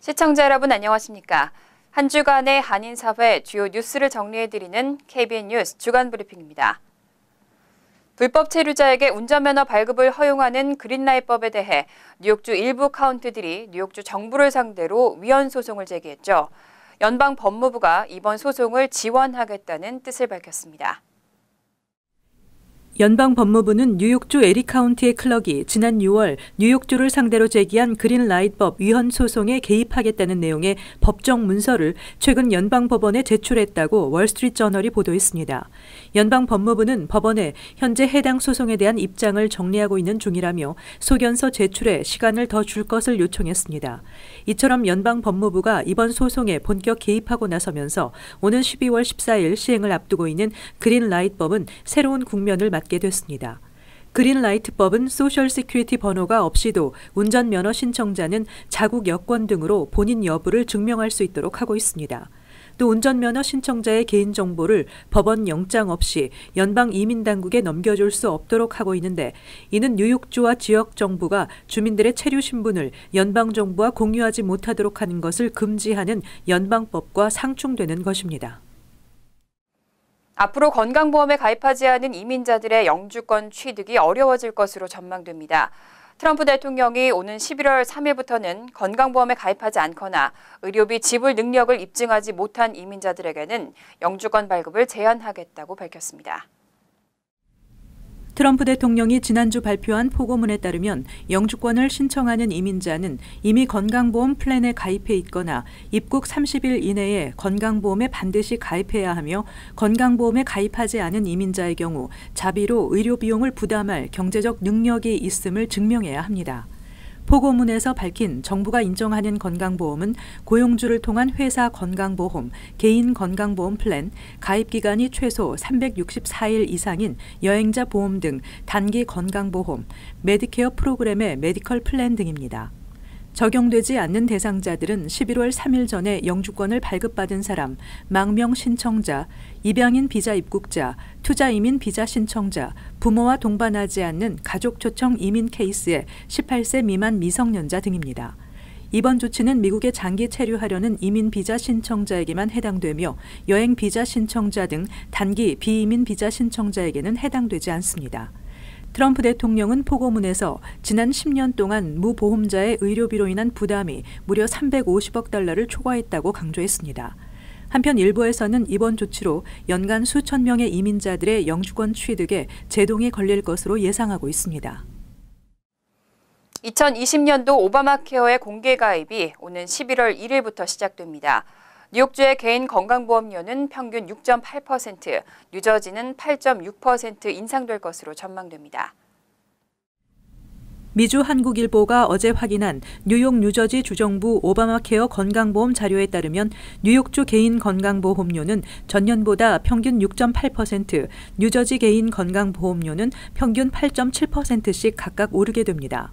시청자 여러분 안녕하십니까? 한 주간의 한인사회 주요 뉴스를 정리해드리는 KBN 뉴스 주간브리핑입니다. 불법 체류자에게 운전면허 발급을 허용하는 그린라이트법에 대해 뉴욕주 일부 카운티들이 뉴욕주 정부를 상대로 위헌 소송을 제기했죠. 연방 법무부가 이번 소송을 지원하겠다는 뜻을 밝혔습니다. 연방 법무부는 뉴욕주 에리 카운티의 클럭이 지난 6월 뉴욕주를 상대로 제기한 그린라이트법 위헌 소송에 개입하겠다는 내용의 법정 문서를 최근 연방 법원에 제출했다고 월스트리트저널이 보도했습니다. 연방 법무부는 법원에 현재 해당 소송에 대한 입장을 정리하고 있는 중이라며 소견서 제출에 시간을 더 줄 것을 요청했습니다. 이처럼 연방 법무부가 이번 소송에 본격 개입하고 나서면서 오는 12월 14일 시행을 앞두고 있는 그린라이트법은 새로운 국면을 맞게 됐습니다. 그린라이트법은 소셜 시큐리티 번호가 없이도 운전면허 신청자는 자국 여권 등으로 본인 여부를 증명할 수 있도록 하고 있습니다. 또 운전면허 신청자의 개인정보를 법원 영장 없이 연방 이민당국에 넘겨줄 수 없도록 하고 있는데, 이는 뉴욕주와 지역정부가 주민들의 체류 신분을 연방정부와 공유하지 못하도록 하는 것을 금지하는 연방법과 상충되는 것입니다. 앞으로 건강보험에 가입하지 않은 이민자들의 영주권 취득이 어려워질 것으로 전망됩니다. 트럼프 대통령이 오는 11월 3일부터는 건강보험에 가입하지 않거나 의료비 지불 능력을 입증하지 못한 이민자들에게는 영주권 발급을 제한하겠다고 밝혔습니다. 트럼프 대통령이 지난주 발표한 포고문에 따르면 영주권을 신청하는 이민자는 이미 건강보험 플랜에 가입해 있거나 입국 30일 이내에 건강보험에 반드시 가입해야 하며, 건강보험에 가입하지 않은 이민자의 경우 자비로 의료 비용을 부담할 경제적 능력이 있음을 증명해야 합니다. 포고문에서 밝힌 정부가 인정하는 건강보험은 고용주를 통한 회사 건강보험, 개인 건강보험 플랜, 가입기간이 최소 364일 이상인 여행자 보험 등 단기 건강보험, 메디케어 프로그램의 메디컬 플랜 등입니다. 적용되지 않는 대상자들은 11월 3일 전에 영주권을 발급받은 사람, 망명 신청자, 입양인 비자 입국자, 투자 이민 비자 신청자, 부모와 동반하지 않는 가족 초청 이민 케이스의 18세 미만 미성년자 등입니다. 이번 조치는 미국에 장기 체류하려는 이민 비자 신청자에게만 해당되며, 여행 비자 신청자 등 단기 비이민 비자 신청자에게는 해당되지 않습니다. 트럼프 대통령은 포고문에서 지난 10년 동안 무보험자의 의료비로 인한 부담이 무려 350억 달러를 초과했다고 강조했습니다. 한편 일부에서는 이번 조치로 연간 수천 명의 이민자들의 영주권 취득에 제동이 걸릴 것으로 예상하고 있습니다. 2020년도 오바마 케어의 공개 가입이 오는 11월 1일부터 시작됩니다. 뉴욕주의 개인 건강보험료는 평균 6.8%, 뉴저지는 8.6% 인상될 것으로 전망됩니다. 미주 한국일보가 어제 확인한 뉴욕 뉴저지 주정부 오바마 케어 건강보험 자료에 따르면 뉴욕주 개인 건강보험료는 전년보다 평균 6.8%, 뉴저지 개인 건강보험료는 평균 8.7%씩 각각 오르게 됩니다.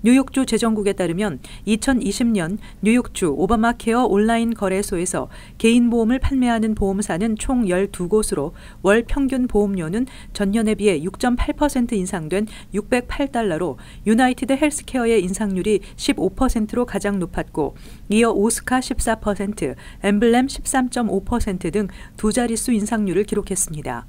뉴욕주 재정국에 따르면 2020년 뉴욕주 오바마 케어 온라인 거래소에서 개인 보험을 판매하는 보험사는 총 12곳으로 월 평균 보험료는 전년에 비해 6.8% 인상된 $608로 유나이티드 헬스케어의 인상률이 15%로 가장 높았고, 이어 오스카 14%, 엠블렘 13.5% 등 두 자릿수 인상률을 기록했습니다.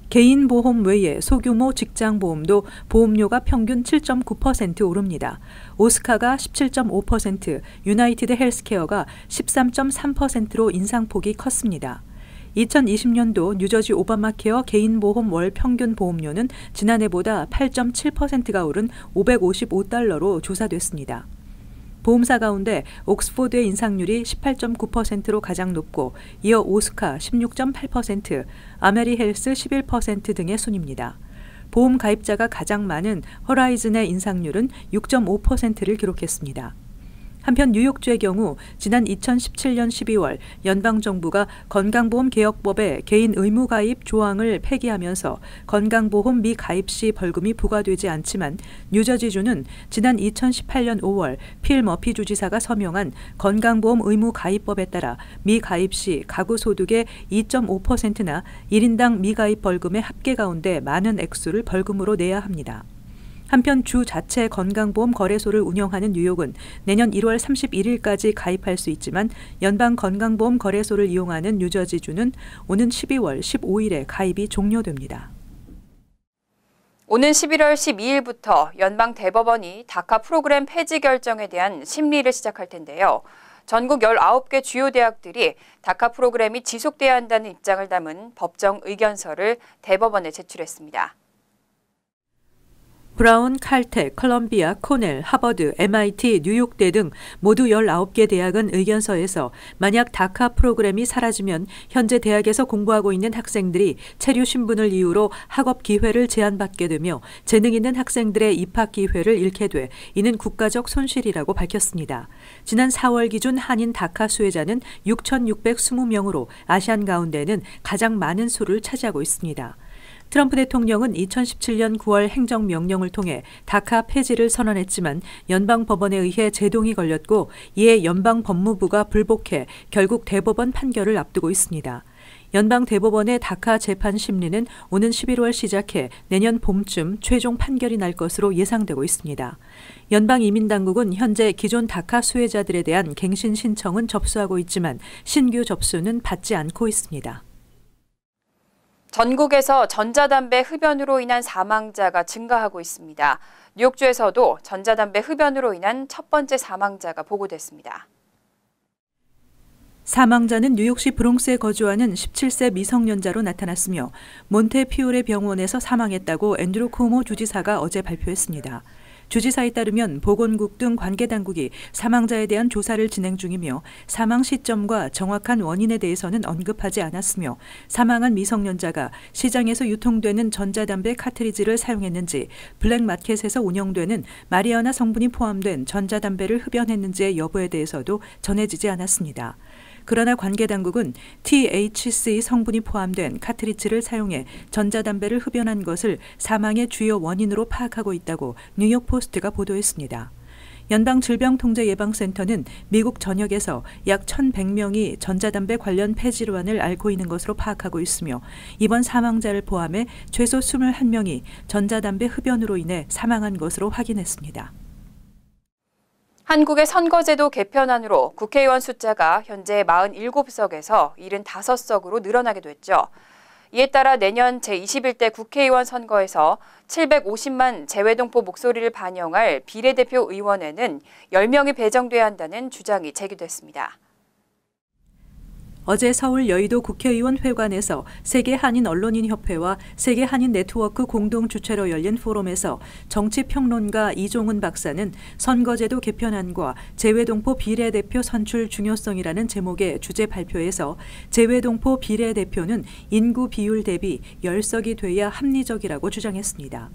개인 보험 외에 소규모 직장 보험도 보험료가 평균 7.9% 오릅니다. 오스카가 17.5%, 유나이티드 헬스케어가 13.3%로 인상폭이 컸습니다. 2020년도 뉴저지 오바마 케어 개인 보험 월 평균 보험료는 지난해보다 8.7%가 오른 $555로 조사됐습니다. 보험사 가운데 옥스포드의 인상률이 18.9%로 가장 높고, 이어 오스카 16.8%, 아메리헬스 11% 등의 순입니다. 보험 가입자가 가장 많은 허라이즌의 인상률은 6.5%를 기록했습니다. 한편 뉴욕주의 경우 지난 2017년 12월 연방정부가 건강보험 개혁법에 개인 의무가입 조항을 폐기하면서 건강보험 미가입 시 벌금이 부과되지 않지만, 뉴저지주는 지난 2018년 5월 필 머피 주지사가 서명한 건강보험 의무가입법에 따라 미가입 시 가구 소득의 2.5%나 1인당 미가입 벌금의 합계 가운데 많은 액수를 벌금으로 내야 합니다. 한편 주 자체 건강보험 거래소를 운영하는 뉴욕은 내년 1월 31일까지 가입할 수 있지만 연방 건강보험 거래소를 이용하는 뉴저지주는 오는 12월 15일에 가입이 종료됩니다. 오는 11월 12일부터 연방 대법원이 다카 프로그램 폐지 결정에 대한 심리를 시작할 텐데요. 전국 19개 주요 대학들이 다카 프로그램이 지속돼야 한다는 입장을 담은 법정 의견서를 대법원에 제출했습니다. 브라운, 칼텍, 컬럼비아, 코넬, 하버드, MIT, 뉴욕대 등 모두 19개 대학은 의견서에서 만약 다카 프로그램이 사라지면 현재 대학에서 공부하고 있는 학생들이 체류 신분을 이유로 학업 기회를 제한받게 되며 재능 있는 학생들의 입학 기회를 잃게 돼 이는 국가적 손실이라고 밝혔습니다. 지난 4월 기준 한인 다카 수혜자는 6,620명으로 아시안 가운데는 가장 많은 수를 차지하고 있습니다. 트럼프 대통령은 2017년 9월 행정명령을 통해 다카 폐지를 선언했지만 연방법원에 의해 제동이 걸렸고 이에 연방법무부가 불복해 결국 대법원 판결을 앞두고 있습니다. 연방대법원의 다카 재판 심리는 오는 11월 시작해 내년 봄쯤 최종 판결이 날 것으로 예상되고 있습니다. 연방이민당국은 현재 기존 다카 수혜자들에 대한 갱신 신청은 접수하고 있지만 신규 접수는 받지 않고 있습니다. 전국에서 전자담배 흡연으로 인한 사망자가 증가하고 있습니다. 뉴욕주에서도 전자담배 흡연으로 인한 첫 번째 사망자가 보고됐습니다. 사망자는 뉴욕시 브롱스에 거주하는 17세 미성년자로 나타났으며 몬테피오레 병원에서 사망했다고 앤드루 쿠오모 주지사가 어제 발표했습니다. 주지사에 따르면 보건국 등 관계당국이 사망자에 대한 조사를 진행 중이며 사망 시점과 정확한 원인에 대해서는 언급하지 않았으며 사망한 미성년자가 시장에서 유통되는 전자담배 카트리지를 사용했는지 블랙마켓에서 운영되는 마리아나 성분이 포함된 전자담배를 흡연했는지의 여부에 대해서도 전해지지 않았습니다. 그러나 관계당국은 THC 성분이 포함된 카트리지를 사용해 전자담배를 흡연한 것을 사망의 주요 원인으로 파악하고 있다고 뉴욕포스트가 보도했습니다. 연방질병통제예방센터는 미국 전역에서 약 1,100명이 전자담배 관련 폐질환을 앓고 있는 것으로 파악하고 있으며 이번 사망자를 포함해 최소 21명이 전자담배 흡연으로 인해 사망한 것으로 확인했습니다. 한국의 선거제도 개편안으로 국회의원 숫자가 현재 47석에서 75석으로 늘어나게 됐죠. 이에 따라 내년 제21대 국회의원 선거에서 750만 재외동포 목소리를 반영할 비례대표 의원에는 10명이 배정돼야 한다는 주장이 제기됐습니다. 어제 서울 여의도 국회의원 회관에서 세계한인언론인협회와 세계한인네트워크 공동 주최로 열린 포럼에서 정치평론가 이종훈 박사는 선거제도 개편안과 재외동포 비례대표 선출 중요성이라는 제목의 주제 발표에서 재외동포 비례대표는 인구 비율 대비 10석이 돼야 합리적이라고 주장했습니다.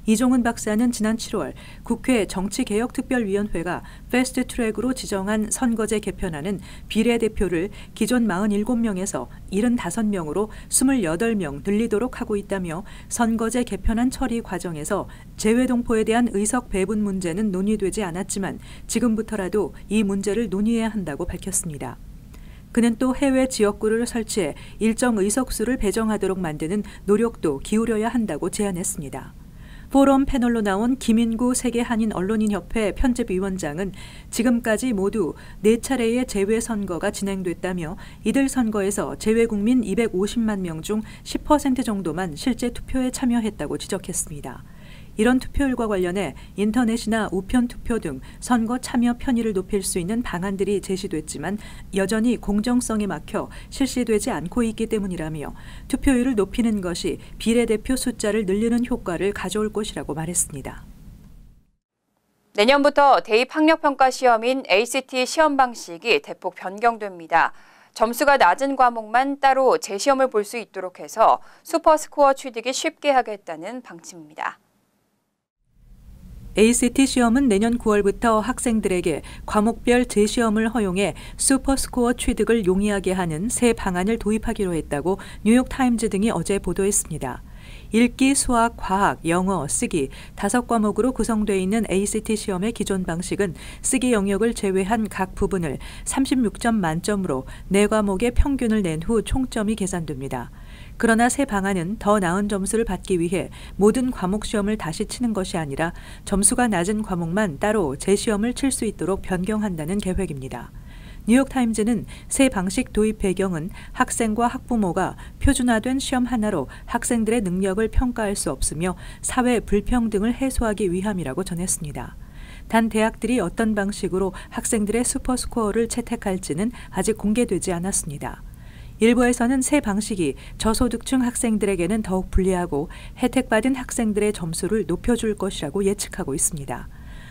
이종훈 박사는 지난 7월 국회 정치개혁특별위원회가 패스트트랙으로 지정한 선거제 개편안은 비례대표를 기존 47명에서 75명으로 28명 늘리도록 하고 있다며 선거제 개편안 처리 과정에서 재외동포에 대한 의석 배분 문제는 논의되지 않았지만 지금부터라도 이 문제를 논의해야 한다고 밝혔습니다. 그는 또 해외 지역구를 설치해 일정 의석수를 배정하도록 만드는 노력도 기울여야 한다고 제안했습니다. 포럼 패널로 나온 김인구 세계한인언론인협회 편집위원장은 지금까지 모두 4차례의 재외선거가 진행됐다며 이들 선거에서 재외국민 250만 명 중 10% 정도만 실제 투표에 참여했다고 지적했습니다. 이런 투표율과 관련해 인터넷이나 우편 투표 등 선거 참여 편의를 높일 수 있는 방안들이 제시됐지만 여전히 공정성에 막혀 실시되지 않고 있기 때문이라며 투표율을 높이는 것이 비례대표 숫자를 늘리는 효과를 가져올 것이라고 말했습니다. 내년부터 대입 학력평가 시험인 ACT 시험 방식이 대폭 변경됩니다. 점수가 낮은 과목만 따로 재시험을 볼 수 있도록 해서 슈퍼스코어 취득이 쉽게 하겠다는 방침입니다. ACT 시험은 내년 9월부터 학생들에게 과목별 재시험을 허용해 슈퍼스코어 취득을 용이하게 하는 새 방안을 도입하기로 했다고 뉴욕타임즈 등이 어제 보도했습니다. 읽기, 수학, 과학, 영어, 쓰기 5과목으로 구성되어 있는 ACT 시험의 기존 방식은 쓰기 영역을 제외한 각 부분을 36점 만점으로 4과목의 평균을 낸 후 총점이 계산됩니다. 그러나 새 방안은 더 나은 점수를 받기 위해 모든 과목 시험을 다시 치는 것이 아니라 점수가 낮은 과목만 따로 재시험을 칠 수 있도록 변경한다는 계획입니다. 뉴욕타임즈는 새 방식 도입 배경은 학생과 학부모가 표준화된 시험 하나로 학생들의 능력을 평가할 수 없으며 사회 불평등을 해소하기 위함이라고 전했습니다. 단 대학들이 어떤 방식으로 학생들의 슈퍼스코어를 채택할지는 아직 공개되지 않았습니다. 일부에서는 새 방식이 저소득층 학생들에게는 더욱 불리하고 혜택받은 학생들의 점수를 높여줄 것이라고 예측하고 있습니다.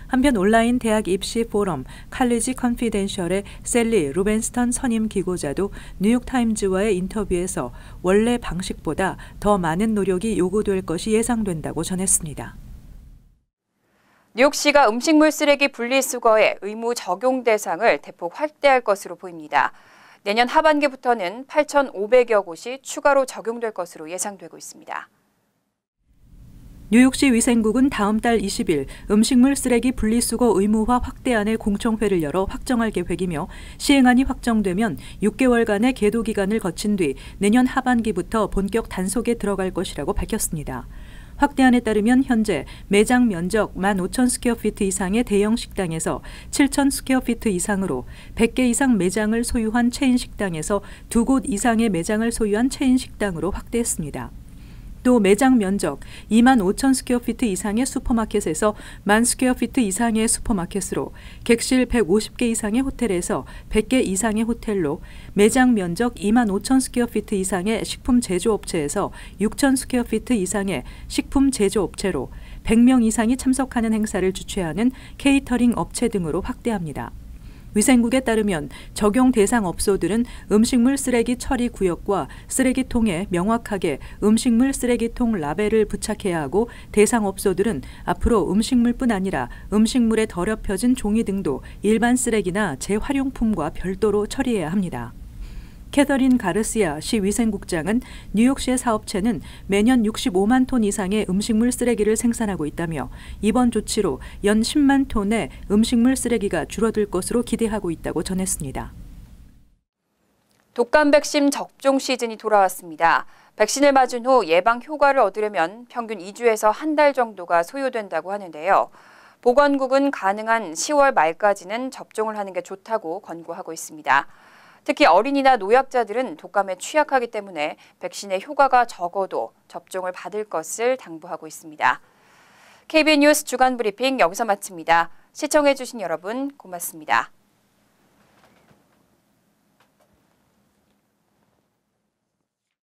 한편 온라인 대학 입시 포럼 칼리지 컨피덴셜의 셀리 루벤스턴 선임 기고자도 뉴욕타임즈와의 인터뷰에서 원래 방식보다 더 많은 노력이 요구될 것이 예상된다고 전했습니다. 뉴욕시가 음식물 쓰레기 분리수거의 의무 적용 대상을 대폭 확대할 것으로 보입니다. 내년 하반기부터는 8,500여 곳이 추가로 적용될 것으로 예상되고 있습니다. 뉴욕시 위생국은 다음 달 20일 음식물 쓰레기 분리수거 의무화 확대안의 공청회를 열어 확정할 계획이며 시행안이 확정되면 6개월간의 계도 기간을 거친 뒤 내년 하반기부터 본격 단속에 들어갈 것이라고 밝혔습니다. 확대안에 따르면 현재 매장 면적 15,000스퀘어피트 이상의 대형 식당에서 7,000스퀘어피트 이상으로 100개 이상 매장을 소유한 체인 식당에서 2곳 이상의 매장을 소유한 체인 식당으로 확대했습니다. 또 매장 면적 25,000스퀘어피트 이상의 슈퍼마켓에서 10,000스퀘어피트 이상의 슈퍼마켓으로 객실 150개 이상의 호텔에서 100개 이상의 호텔로 매장 면적 25,000스퀘어피트 이상의 식품 제조업체에서 6,000스퀘어피트 이상의 식품 제조업체로 100명 이상이 참석하는 행사를 주최하는 케이터링 업체 등으로 확대합니다. 위생국에 따르면 적용 대상 업소들은 음식물 쓰레기 처리 구역과 쓰레기통에 명확하게 음식물 쓰레기통 라벨을 부착해야 하고 대상 업소들은 앞으로 음식물뿐 아니라 음식물에 더럽혀진 종이 등도 일반 쓰레기나 재활용품과 별도로 처리해야 합니다. 캐서린 가르시아 시 위생국장은 뉴욕시의 사업체는 매년 65만 톤 이상의 음식물 쓰레기를 생산하고 있다며 이번 조치로 연 10만 톤의 음식물 쓰레기가 줄어들 것으로 기대하고 있다고 전했습니다. 독감 백신 접종 시즌이 돌아왔습니다. 백신을 맞은 후 예방 효과를 얻으려면 평균 2주에서 한 달 정도가 소요된다고 하는데요. 보건국은 가능한 10월 말까지는 접종을 하는 게 좋다고 권고하고 있습니다. 특히 어린이나 노약자들은 독감에 취약하기 때문에 백신의 효과가 적어도 접종을 받을 것을 당부하고 있습니다. KBN 뉴스 주간 브리핑 여기서 마칩니다. 시청해주신 여러분 고맙습니다.